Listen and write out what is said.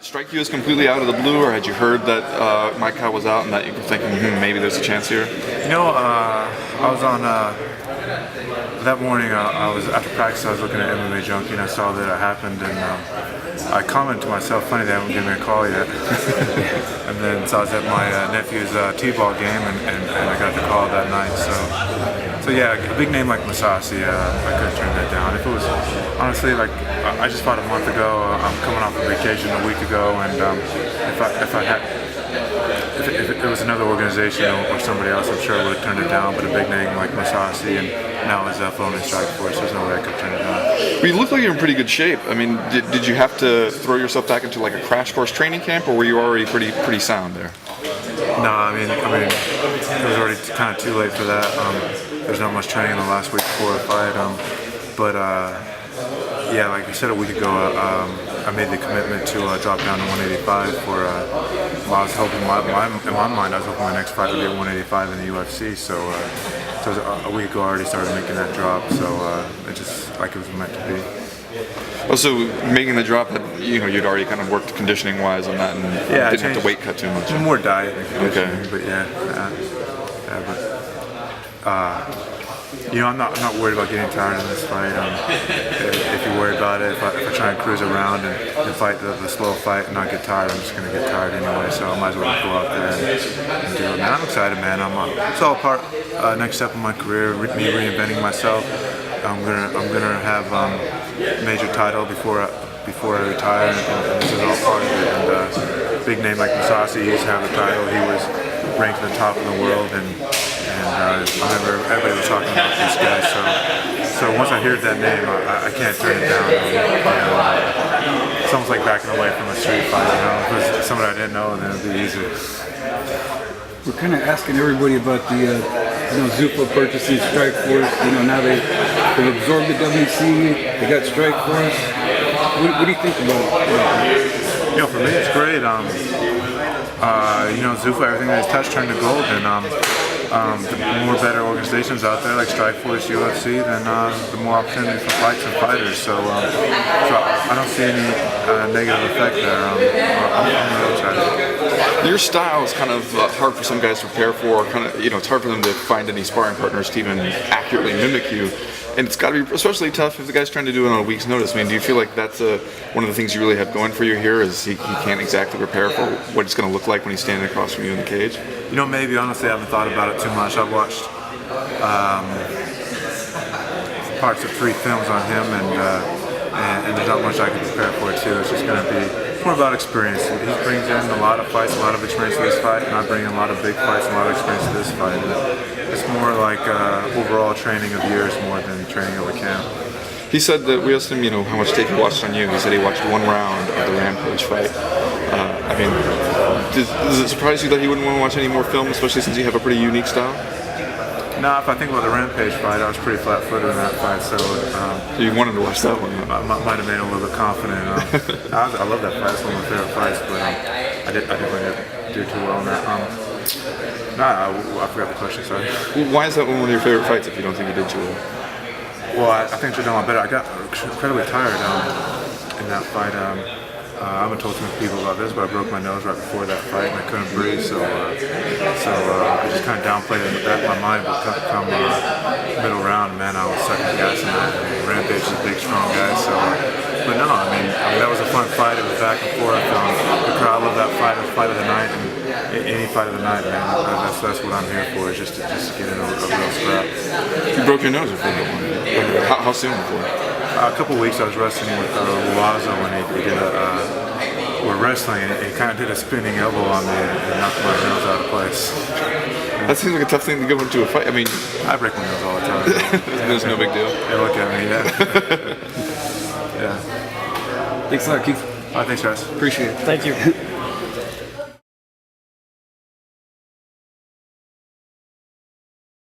Strike you as completely out of the blue, or had you heard that Mike Kyle was out and that you were thinking, maybe there's a chance here? I was on that morning. I was after practice. I was looking at MMA Junkie, and I saw that it happened, and I commented to myself, "Funny they haven't given me a call yet." And then so I was at my nephew's t-ball game, and I got the call that night. So yeah, a big name like Masasi, I couldn't turn that down. If it was honestly like I just fought a month ago. I'm coming off a vacation a week ago, and if it was another organization or somebody else, I'm sure I would have turned it down. But a big name like Masasi, and now his phone in Strikeforce, there's no way I could turn it down. Well, you look like you're in pretty good shape. I mean, did you have to throw yourself back into like a crash course training camp, or were you already pretty sound there? No, I mean, it was already kind of too late for that. There's not much training in the last week before a fight, yeah, like I said a week ago, I made the commitment to drop down to 185 for. I was hoping in my mind, I was hoping my next fight would be at 185 in the UFC. So a week ago, I already started making that drop. So it just like it was meant to be. Also, making the drop, you'd already kind of worked conditioning wise on that, and didn't have to weight cut too much. More diet than conditioning, okay. But I'm not worried about getting tired in this fight. If you worry about it, if I try and cruise around and fight the slow fight and not get tired, I'm just going to get tired anyway. So I might as well go out there and do it. Man, I'm excited, man. It's all part next step in my career, me reinventing myself. I'm gonna have major title before I retire, and this is all part of it. And big name like Masasi, he used to have the title. He was ranked at the top in the world, and I remember everybody was talking about these guys. So once I heard that name, I can't turn it down. It's almost like backing away from a street fight. If it was somebody I didn't know, then it'd be easier. We're kind of asking everybody about the Zuffa purchasing Strikeforce. Now they've absorbed the WC. They got Strikeforce. What do you think about it? For me, it's great. Zuffa, everything that he's touched turned to gold, and the more better organizations out there like Strikeforce, UFC, then the more opportunity for fights and fighters. So I don't see any negative effect there. I'm really excited. Your style is kind of hard for some guys to prepare for. It's hard for them to find any sparring partners to even accurately mimic you. And it's got to be especially tough if the guy's trying to do it on a week's notice. I mean, do you feel like that's one of the things you really have going for you here is he can't exactly prepare for what it's going to look like when he's standing across from you in the cage? Maybe honestly I haven't thought about it too much. I've watched parts of 3 films on him, and there's not much I can prepare for too. It's just going to be more about experience. He brings in a lot of fights, a lot of experience to this fight, and I bring in a lot of big fights, and a lot of experience to this fight. It's more like overall training of years more than training of a camp. He said that we asked him, how much tape he watched on you. He said he watched 1 round of the Rampage fight. Does it surprise you that he wouldn't want to watch any more film, especially since you have a pretty unique style? No, if I think about the Rampage fight, I was pretty flat-footed in that fight, so you wanted to watch that one. I might have made him a little bit confident. I love that fight; it's one of my favorite fights, but I didn't really do too well in that. I forgot the question. Sorry. Well, why is that one of your favorite fights if you don't think you did too well? Well, I think I should have done a lot better. I got incredibly tired in that fight. I haven't told too many people about this, but I broke my nose right before that fight, and I couldn't breathe. So I just kind of downplayed it in the back of my mind. But come middle round, man, I was second guessing that. Rampage is a big, strong guy. But no, I mean that was a fun fight. It was back and forth. The crowd loved that fight. It was fight of the night, and any fight of the night, man. That's what I'm here for. Is just to get in a real scrap. You broke your nose before that one. How soon before? A couple of weeks I was wrestling with Lazo when he did we're wrestling, and he kind of did a spinning elbow on me and knocked my nose out of place. That seems like a tough thing to go into a fight. I mean, I break my nose all the time. There's no big deal. They look at me, yeah. Thanks a lot, Keith. Thanks, guys. Appreciate it. Thank you.